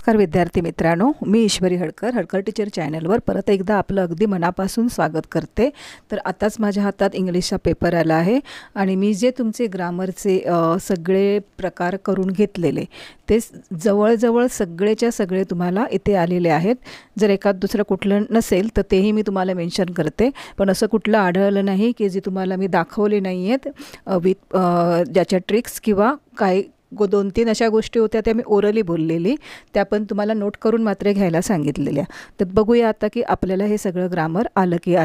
नमस्कार विद्यार्थी मित्रांनो, मी ईश्वरी हडकर हडकर टीचर चॅनलवर परत एकदा आपलं अगदी मनापासून स्वागत करते। तर आताच माझ्या हातात इंग्लिशचा पेपर आला आहे आणि मी जे तुमचे ग्रामरचे सगळे प्रकार करून घेतलेले ते जवळजवळ सगळेच्या सगळे तुम्हाला इथे आलेले आहेत। जर एखाद दुसरं कुठलं नसेल तर तेही मी तुम्हाला मेन्शन करते, पण असं कुठलं आढळलं नाही की जे तुम्हाला मी दाखवले नाही आहेत विथ ज्याच्या ट्रिक्स किंवा काय 2-3 अशा गोष्टी होत्या त्या मी ओरली बोललेली, त्या पण तुम्हाला नोट करून मात्र घ्यायला सांगितलेल्या। तर बघूया आता की आपल्याला हे सगळं ग्रामर आलं की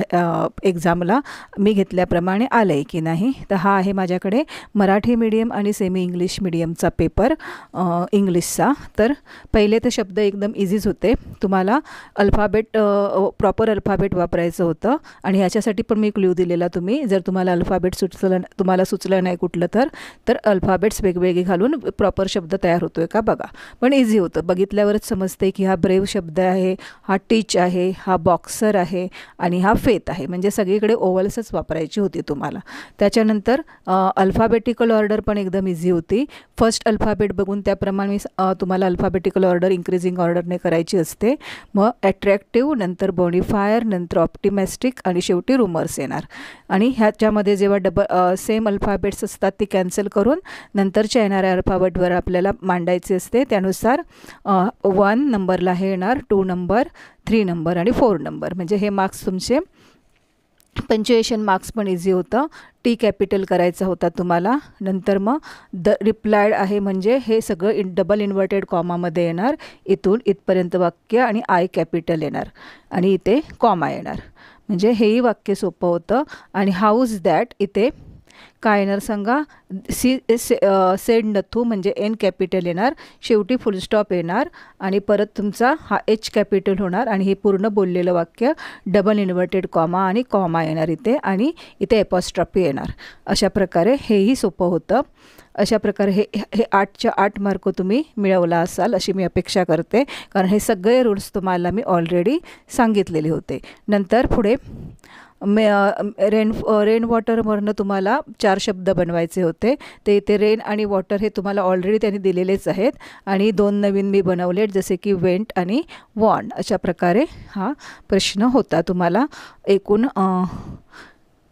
एक्झामला मी घेतल्याप्रमाणे आलं आहे की नाही। तर हा आहे माझ्याकडे मराठी मीडियम आणि सेमी इंग्लिश मीडियमचा पेपर इंग्लिशचा। तर पहिले तर शब्द एकदम इझीच होते, तुम्हाला अल्फाबेट प्रॉपर अल्फाबेट वापरायचं होतं आणि ह्याच्यासाठी पण मी क्ल्यू दिलेला, तुम्ही जर तुम्हाला अल्फाबेट सुचलं नाही कुठलं तर अल्फाबेट्स वेगवेगळे घालून प्रॉपर शब्द तयार होतोय का बघा। पण इझी होतं, बघितल्यावरच समजते की हा ब्रेव शब्द आहे, हा टीच आहे, हा बॉक्सर आहे आणि हा फेथ आहे, म्हणजे सगळीकडे ओव्हल्सच वापरायची होती तुम्हाला। त्याच्यानंतर अल्फाबेटिकल ऑर्डर पण एकदम इझी होती। फर्स्ट अल्फाबेट बघून त्याप्रमाणे तुम्हाला अल्फाबेटिकल ऑर्डर इंक्रीजिंग ऑर्डरने करायची असते। मग ॲट्रॅक्टिव्ह, नंतर बॉनिफायर, नंतर ऑप्टिमिस्टिक आणि शेवटी रूमर्स येणार। आणि ह्याच्यामध्ये जेव्हा सेम अल्फाबेट्स असतात ती कॅन्सल करून नंतरच्या येणाऱ्या अल्फाबेटवर आपल्याला मांडायचे असते। त्यानुसार 1 नंबरला हे येणार, 2 नंबर, 3 नंबर आणि 4 नंबर, म्हणजे हे मार्क्स तुमचे पंच्युएशन मार्क्स पण इझी होतं। टी कॅपिटल करायचा होता तुम्हाला, नंतर मग द रिप्लायड आहे म्हणजे हे सगळं डबल इन्व्हर्टेड कॉमामध्ये येणार, इथून इथपर्यंत वाक्य आणि आय कॅपिटल येणार आणि इथे कॉमा येणार, म्हणजे हेही वाक्य सोपं होतं। आणि हाऊस दॅट इथे काय येणार सांगा, सेड नथू म्हणजे एन कॅपिटल येणार, शेवटी फुल स्टॉप येणार आणि परत तुमचा हा एच कॅपिटल होणार आणि हे पूर्ण बोललेलं वाक्य डबल इन्व्हर्टेड कॉमा आणि कॉमा येणार इथे आणि इथे एपॉस्ट्रॉफी येणार। अशा प्रकारे हेही सोपं होतं। अशा प्रकारे हे 8च्या 8 मार्क तुम्ही मिळवला असाल अशी मी अपेक्षा करते, कारण हे सगळे रूल्स तुम्हाला मी ऑलरेडी सांगितलेले होते। नंतर पुढे रेन वॉटरवरनं तुम्हाला 4 शब्द बनवायचे होते, ते इथे रेन आणि वॉटर हे तुम्हाला ऑलरेडी त्यांनी दिलेलेच आहेत आणि 2 नवीन मी बनवले जसे की वेंट आणि वॉन। अशा प्रकारे हा प्रश्न होता। तुम्हाला एकूण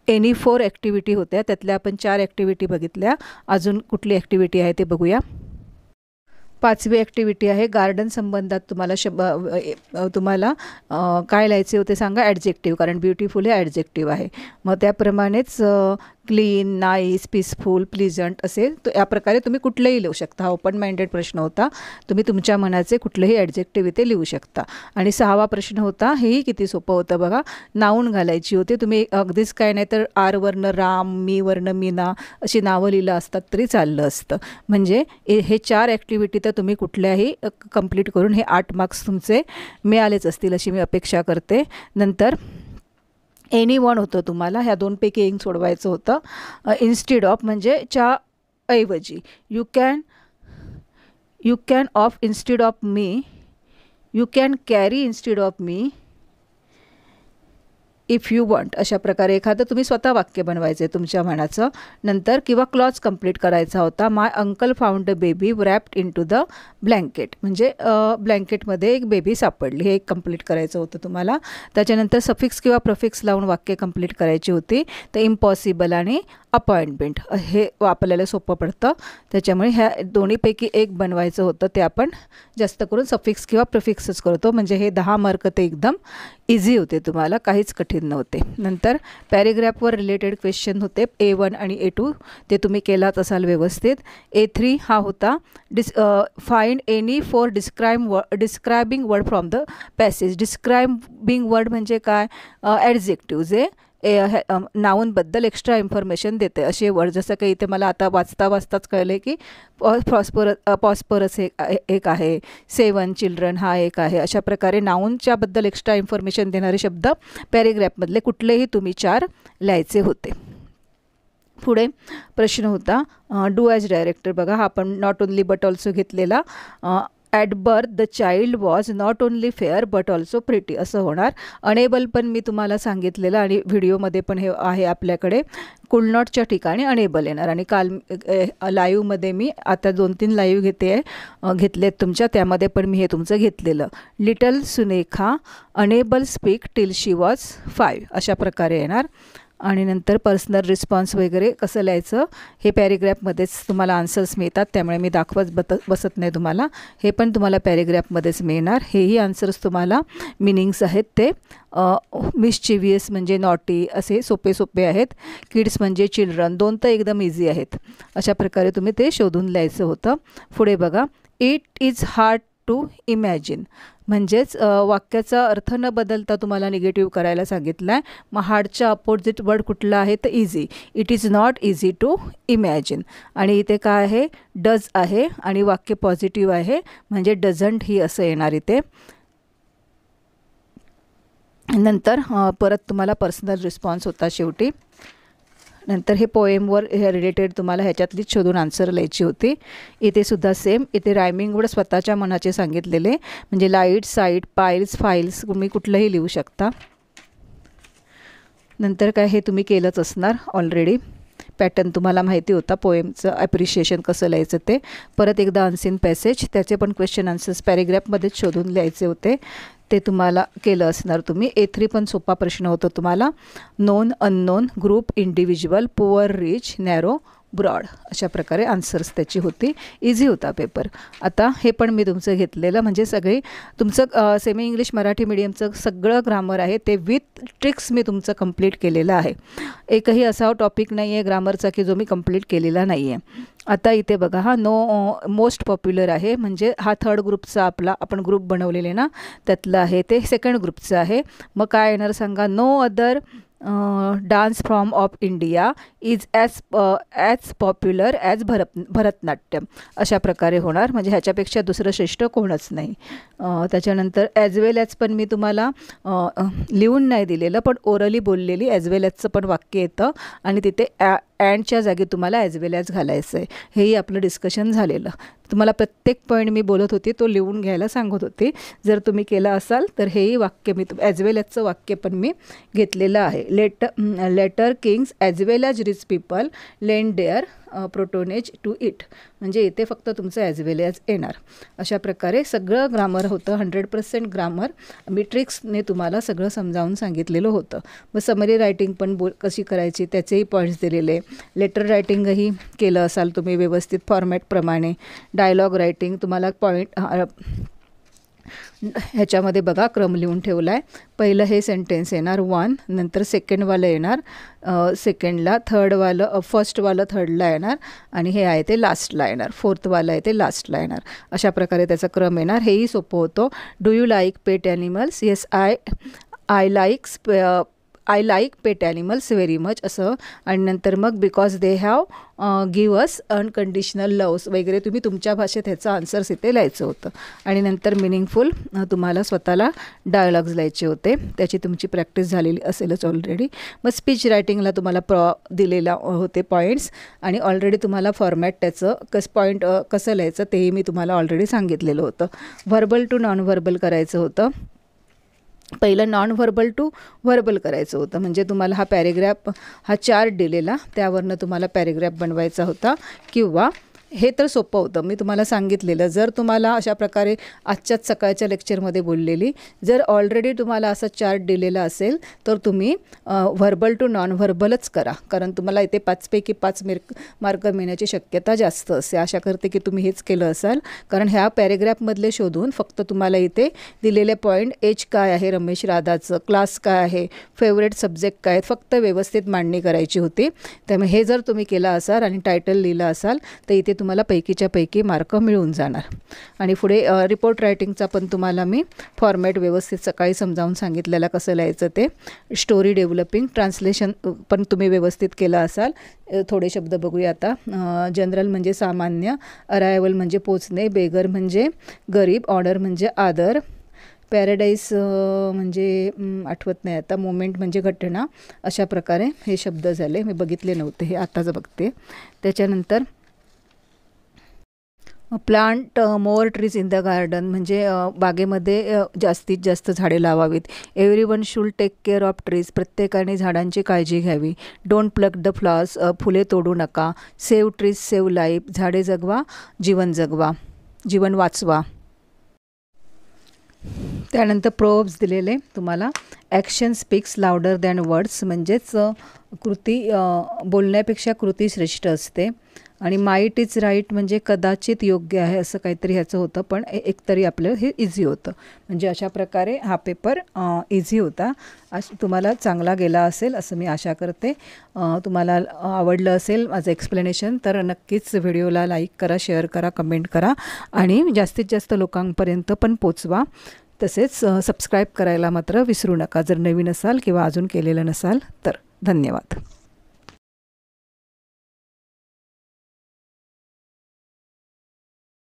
एनी 4 ॲक्टिव्हिटी होत्या, त्यातल्या आपण 4 ॲक्टिव्हिटी बघितल्या। अजून कुठली ॲक्टिव्हिटी आहे ते बघूया। 5वी ॲक्टिव्हिटी आहे गार्डन संबंधात तुम्हाला काय लिहायचे होते सांगा, ॲडजेक्टिव्ह, कारण ब्युटिफुल हे ॲडजेक्टिव्ह आहे। मग त्याप्रमाणेच क्लीन, नाईस, पीसफुल, प्लीजंट असे या प्रकारे तुम्ही कुठलेही लिहू शकता। हा ओपन माइंडेड प्रश्न होता, तुम्ही तुमच्या मनाचे कुठलेही ॲडजेक्टिव्ह इथे लिहू शकता। आणि 6वा प्रश्न होता, हेही किती सोपं होतं बघा, नाऊन घालायची होती तुम्ही, अगदीच काय नाही तर आर वरनं राम, मी वरनं मीना अशी नावं लिहिलं असतात तरी चाललं असतं। म्हणजे हे 4 ॲक्टिव्हिटी तर तुम्ही कुठल्याही कंप्लीट करून हे 8 मार्क्स तुमचे मिळालेच असतील अशी मी अपेक्षा करते। नंतर एनी वन होतं, तुम्हाला ह्या 2 पैकी एक सोडवायचं होतं। इन्स्टेड ऑफ म्हणजे च्या ऐवजी, you can of instead of me, you can carry instead of me if you want. अशा प्रकारे एखादं तुम्ही स्वतः वाक्य बनवायचं आहे तुमच्या मनाचं। नंतर किंवा क्लॉज कंप्लीट करायचा होता, my uncle found a baby wrapped into the blanket, म्हणजे ब्लँकेटमध्ये एक बेबी सापडली, हे एक कंप्लीट करायचं होतं तुम्हाला। त्याच्यानंतर सफिक्स किंवा प्रफिक्स लावून वाक्य कंप्लीट करायची होती। तर इम्पॉसिबल आणि अपॉइंटमेंट हे आपल्याला सोपं पडतं, त्याच्यामुळे ह्या दोन्हीपैकी एक बनवायचं होतं, ते आपण जास्त करून सफिक्स किंवा प्रिफिक्सच करतो, म्हणजे हे 10 मार्क ते एकदम इझी होते, तुम्हाला काहीच कठीण नव्हते। नंतर पॅरेग्राफवर रिलेटेड क्वेश्चन होते A1 आणि A2, ते तुम्ही केलाच असाल व्यवस्थित। A3 हा होता find any 4 describing word from the passage. Describing word म्हणजे काय, ॲडजेक्टिव्ह जे नाऊनबद्दल एक्स्ट्रा इन्फॉर्मेशन देते असे वर्ड, जसं काही इथे मला आता वाचताच कळले की पॉस्परस एक आहे, 7 चिल्ड्रन हा एक आहे। अशा प्रकारे नाऊनच्याबद्दल एक्स्ट्रा इन्फॉर्मेशन देणारे शब्द पॅरेग्राफमधले कुठलेही तुम्ही 4 लिहायचे होते। पुढे प्रश्न होता डू ॲज डायरेक्टर, बघा हा आपण नॉट ओनली बट ऑल्सो घेतलेला। At birth the child was not only fair but also pretty असं होणार. अनेबल पण मी तुम्हाला सांगितलेलं आणि व्हिडिओमध्ये पण हे आहे आपल्याकडे. कुड नॉटच्या ठिकाणी अनेबल येणार. आणि काल लाईव्हमध्ये मी आता 2-3 लाईव्ह घेतलेत तुमच्या, त्यामध्ये पण मी हे तुमचं घेतलेलं. Little Sunekha unable speak till she was 5 अशा प्रकारे येणार. आणि नंतर पर्सनल रिस्पॉन्स वगैरे कसं लिहायचं हे पॅरेग्राफमध्येच तुम्हाला आन्सर्स मिळतात, त्यामुळे मी दाखवत बसत नाही तुम्हाला. हे पण तुम्हाला पॅरेग्राफमध्येच मिळणार. हेही आन्सर्स तुम्हाला मिनिंग्स आहेत ते मिसचिवियस म्हणजे नॉटी असे सोपे सोपे आहेत. किड्स म्हणजे चिल्ड्रन, 2 तर एकदम इझी आहेत. अशा प्रकारे तुम्ही ते शोधून लिहायचं होतं. पुढे बघा, it is hard to imagine म्हणजेच वाक्याचा अर्थ न बदलता तुम्हाला निगेटिव्ह करायला सांगितलं आहे. मग हार्डच्या अपोजिट वर्ड कुठला आहे तर easy. It is not easy to imagine. आणि इथे काय आहे, डज आहे आणि वाक्य पॉझिटिव्ह आहे म्हणजे डझंट ही असं येणार इथे. नंतर परत तुम्हाला पर्सनल रिस्पॉन्स होता शेवटी. नंतर हे पोएमवर रिलेटेड तुम्हाला ह्याच्यातलीच शोधून आन्सर लिहायची होती. इथे सुद्धा सेम, इथे रायमिंग वर्ड स्वतःच्या मनाचे सांगितलेले म्हणजे लाईट, साईट, पाईल्स, फाईल्स तुम्ही कुठलंही लिहू शकता. नंतर काय हे तुम्ही केलंच असणार ऑलरेडी. पॅटर्न तुम्हाला माहिती होता पोएमचं ॲप्रिशिएशन कसं लिहायचं ते. परत एकदा अनसीन पॅसेज, त्याचे पण क्वेश्चन आन्सर्स पॅरेग्राफमध्येच शोधून लिहायचे होते, ते तुम्हाला केलं असणार तुम्ही. A3 पण सोपा प्रश्न होता तुम्हाला. Known, unknown, group, individual, poor, rich, narrow, broad अशा प्रकारे आन्सर्स त्याची होती. इझी होता पेपर. आता हे पण मी तुमचं घेतलेलं म्हणजे सगळे तुमचं सेमी इंग्लिश मराठी मीडियमचं सगळं ग्रामर आहे ते विथ ट्रिक्स मी तुमचं कंप्लीट केलेलं आहे. एकही असा टॉपिक नाही आहे ग्रामरचा की जो मी कंप्लीट केलेला नाही आहे. आता इथे बघा, हा मोस्ट पॉप्युलर आहे म्हणजे हा 3rd ग्रुपचा आपला आपण ग्रुप बनवलेले ना त्यातलं आहे ते. 2nd ग्रुपचं आहे. मग काय येणार सांगा, no other dance form of India is as popular as Bharatanatyam अशा प्रकारे होणार. म्हणजे ह्याच्यापेक्षा दुसरं श्रेष्ठ कोणच नाही. त्याच्यानंतर ॲज वेल ॲज पण मी तुम्हाला लिहून नाही दिलेलं पण ओरली बोललेली ॲज वेल ॲजचं पण वाक्य येतं आणि तिथे अँडच्या जागी तुम्हाला ॲज वेल ॲज घालायचं आहे. हेही आपलं डिस्कशन झालेलं. तुम्हाला प्रत्येक पॉईंट मी बोलत होती तो लिहून घ्यायला सांगत होते. जर तुम्ही केलं असाल तर हेही वाक्य मी ॲज वेल ॲजचं वाक्य पण मी घेतलेलं आहे. Later kings as well as rich people lend their patronage to it म्हणजे इथे फक्त तुमचं ॲज वेल ॲज येणार. अशा प्रकारे सगळं ग्रामर होतं. 100% ग्रामर मी ट्रिक्सने तुम्हाला सगळं समजावून सांगितलेलं होतं. मग समरी रायटिंग पण कशी करायची त्याचेही पॉईंट्स दिलेले. लेटर रायटिंगही केलं असाल तुम्ही व्यवस्थित फॉर्मॅटप्रमाणे. डायलॉग रायटिंग तुम्हाला पॉईंट ह्याच्यामध्ये बघा क्रम लिहून ठेवला आहे. पहिलं हे सेंटेन्स येणार 1, नंतर सेकंडवालं येणार सेकंडला, थर्डवालं फर्स्टवालं थर्डला येणार आणि हे आहे ते लास्टला येणार. 4थवालं आहे ते लास्टला येणार. अशा प्रकारे त्याचा क्रम येणार. हेही सोपं होतं. Do you like pet animals? Yes I like pet animals very much असं. आणि नंतर मग because they have give us unconditional loves वगैरे तुम्ही तुमच्या भाषेत ह्याचं आन्सर्स इथे लिहायचं होतं. आणि नंतर मिनिंगफुल तुम्हाला स्वतःला डायलॉग्स लिहायचे होते. त्याची तुमची प्रॅक्टिस झालेली असेलच ऑलरेडी. मग स्पीच रायटिंगला तुम्हाला दिलेला होते पॉईंट्स आणि ऑलरेडी तुम्हाला फॉर्मॅट त्याचं पॉईंट कसं लिहायचं तेही मी तुम्हाला ऑलरेडी सांगितलेलं होतं. व्हर्बल टू नॉन व्हर्बल करायचं होतं. पहिलं नॉन व्हर्बल टू व्हर्बल करायचं होतं म्हणजे तुम्हाला हा पॅरेग्राफ हा चार्ट दिलेला त्यावरनं तुम्हाला पॅरेग्राफ बनवायचा होता. किंवा हे तर सोपं होतं मी तुम्हाला सांगितलेलं. जर तुम्हाला अशा प्रकारे आजच्याच सकाळच्या लेक्चरमध्ये बोललेली जर ऑलरेडी तुम्हाला असा चार्ट दिलेला असेल तर तुम्ही व्हर्बल टू नॉन व्हर्बलच करा, कारण तुम्हाला इथे 5 पैकी 5 मार्क मिळण्याची शक्यता जास्त असते. आशा करते की तुम्ही हेच केलं असाल, कारण ह्या पॅरेग्राफमधले शोधून फक्त तुम्हाला इथे दिलेले पॉईंट एज काय आहे रमेश राधाचं, क्लास काय आहे, फेवरेट सब्जेक्ट काय आहेत, फक्त व्यवस्थित मांडणी करायची होती. त्यामुळे हे जर तुम्ही केलं असाल आणि टायटल लिहिलं असाल तर इथे तुम्हाला पैकीच्या पैकी मार्क मिळून जाणार. आणि पुढे रिपोर्ट रायटिंगचा पण तुम्हाला मी फॉर्मॅट व्यवस्थित सकाळी समजावून सांगितलेला कसं लिहायचं ते. स्टोरी डेव्हलपिंग ट्रान्सलेशन पण तुम्ही व्यवस्थित केलं असाल. थोडे शब्द बघूया आता. जनरल म्हणजे सामान्य, अरायवल म्हणजे पोचणे, बेगर म्हणजे गरीब, ऑर्डर म्हणजे आदर, पॅराडाईस म्हणजे आठवत नाही आता, मोमेंट म्हणजे घटना. अशा प्रकारे हे शब्द झाले. मी बघितले नव्हते हे आताच बघते. त्याच्यानंतर plant more trees in the garden म्हणजे बागेमध्ये जास्तीत जास्त झाडे लावावीत. Everyone should take care of trees, प्रत्येकाने झाडांची काळजी घ्यावी. डोंट प्लक द फ्लॉवर्स, फुले तोडू नका. सेव्ह ट्रीज सेव्ह लाईफ, झाडे जगवा जीवन जगवा, जीवन वाचवा. त्यानंतर प्रोव्हर्ब्स दिलेले तुम्हाला. Action speaks louder than words, म्हणजेच कृती बोलण्यापेक्षा कृती श्रेष्ठ असते. आणि माईट इज राईट म्हणजे कदाचित योग्य आहे असं काहीतरी ह्याचं होतं, पण एकतरी आपलं हे इझी होतं. म्हणजे अशा प्रकारे हा पेपर इझी होता. तुम्हाला चांगला गेला असेल असं मी आशा करते. तुम्हाला आवडलं असेल माझं एक्सप्लेनेशन तर नक्कीच व्हिडिओला लाईक करा, शेअर करा, कमेंट करा आणि जास्तीत जास्त लोकांपर्यंत पण पोचवा. तसेच सबस्क्राईब करायला मात्र विसरू नका जर नवीन असाल किंवा अजून केलेलं नसाल तर. धन्यवाद.